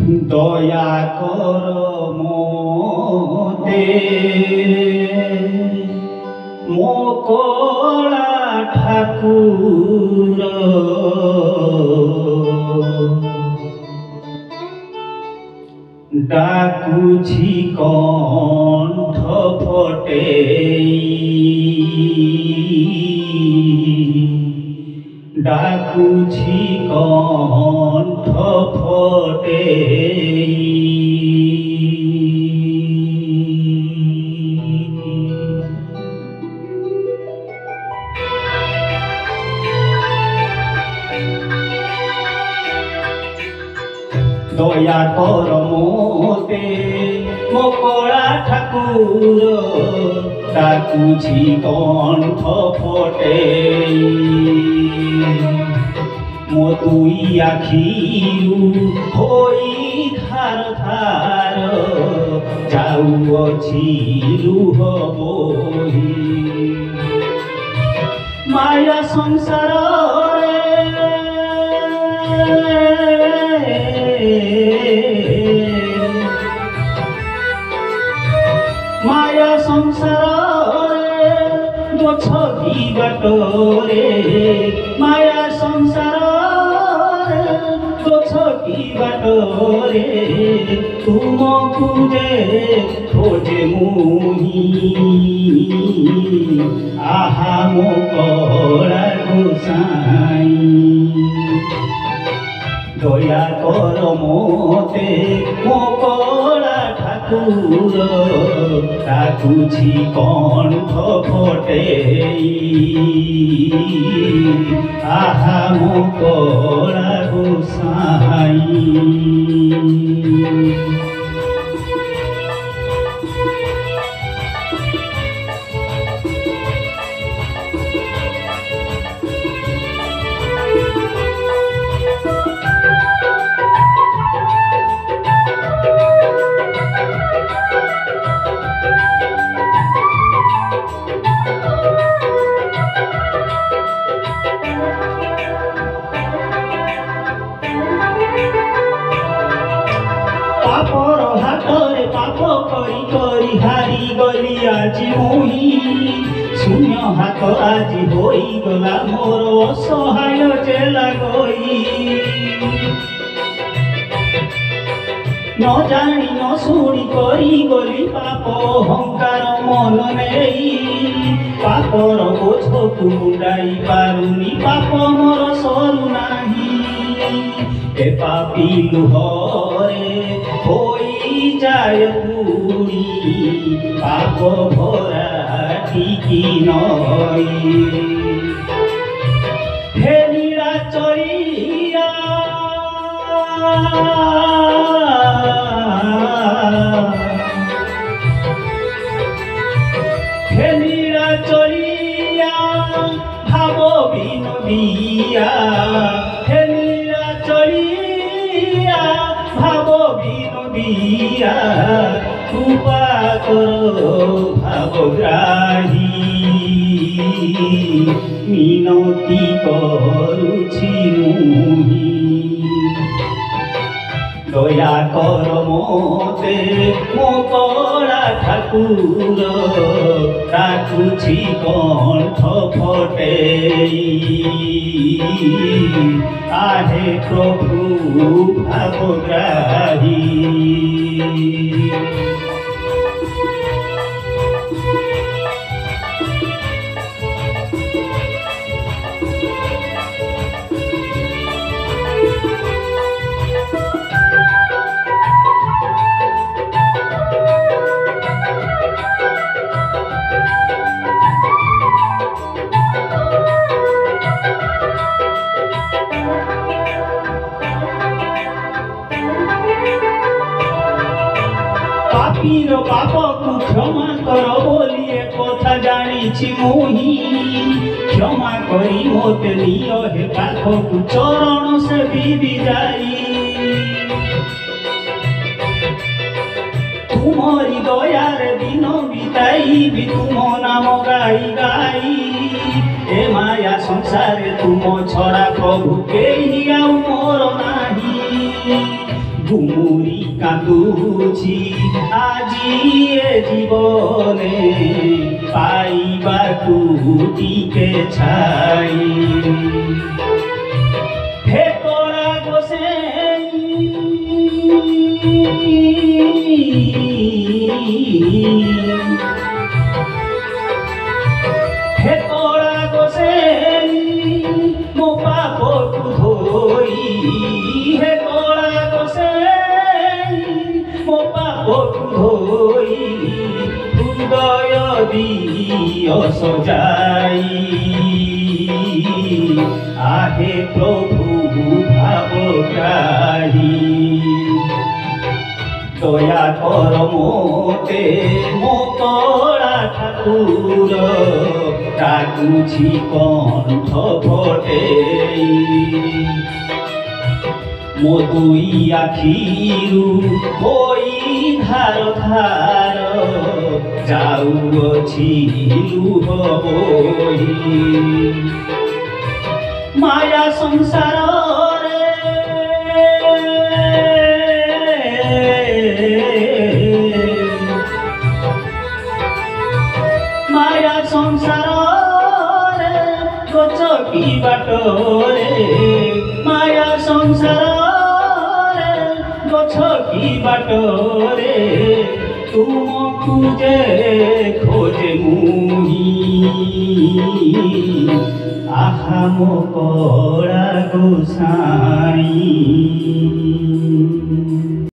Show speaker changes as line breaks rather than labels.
দয়া কর মোতে মোকলা ঠাকুর ডাকুছি কণ্ঠ ফটেই ডাকুছি কণ্ঠ ফটেই দয়া কর মোতে মোকলা ঠাকুর ডাকুছি কণ্ঠ ফটেই মো দুই আখিরু হই ধার ধার যাউଅଛି লুহ বহি মায়া সংসারে মায়া সংসারে গছকি বাটরে মায়া সংসারে গছকি বাটরে তুমকু যে খোজে মুহি আহা মো কলা গোসাই দয়া কর মোতে মোকলা ঠাকুর ডাকুছি কণ্ঠ ফটেই আহা মোকলা গোসাই পাপর হাতরে পাপ করি করি হারি গলি আজি মুহি শূন্য হাত আজি হই গলা মোর অসহায় জেলা গই ন জানি ন শুনি করি গলি পাপ অহংকার মন নেই পাপর বোঝকু মুন্ডাই পারুনি পাপ মোর সরু নাহি এ পাপি লুহরে হই যায় পুরি পাপ ভরা ঠিকি নয় হে নিরাচরিয়া হে নিরাচরিয়া ভাব বিনোদিয়া হে নিরাচরিয়া ভাব বিনোদিয়া কৃপা কর ভাবগ্রাহী মিনতি করুছি মুহি দয়া কর মোতে মোকলা ঠাকুর ডাকুছি কণ্ঠ ফটেই আহে প্রভু ভাবগ্রাহী পাপীর পাপকু ক্ষমা কর বলি এ কথা জানিছি মুহি ক্ষমা করি মোতে নিয় হে পাখকু চরণ সেবিবি যাই তুমরি দয়ার দিন বিতাইবি তুম নাম গাই গাই এ মায়া সংসারে তুম ছড়া প্রভু কেহি আউ মোর নাহি ঘুমুরি কাঁদুছি আজি এ জীবনে পাইବାକୁ ଟିକେ ছাই হে করা গোসেই হে করা গোসেই ମୋ ପାପକୁ ଧୋଇ হে କଳା ଗୋସେଇ ମୋ ପାପକୁ ଧୋଇ ହୃଦୟ ଦିଅ ସଜାଇ ଆହେ ପ୍ରଭୁ ଭାବଗ୍ରାହୀ দয়া কর মোতে মো কলা ঠাকুর ডাকুছি কণ্ঠ ফটেই ମୋ ଦୁଇ ଆଖିରୁ ବହି ଧାର ଧାର ଯାଉଅଛି ଲୁହ ବୋହି ମାୟା ସଂସାରରେ ମାୟା ସଂସାରରେ ଗଛ କି ବାଟରେ ମାୟା ସଂସାରରେ ଗଛ କି ବାଟରେ ତୁମକୁ ଯେ ଖୋଜେ ମୁହିଁ ଆହା ମୋ କଳା ଗୋସାଇଁ।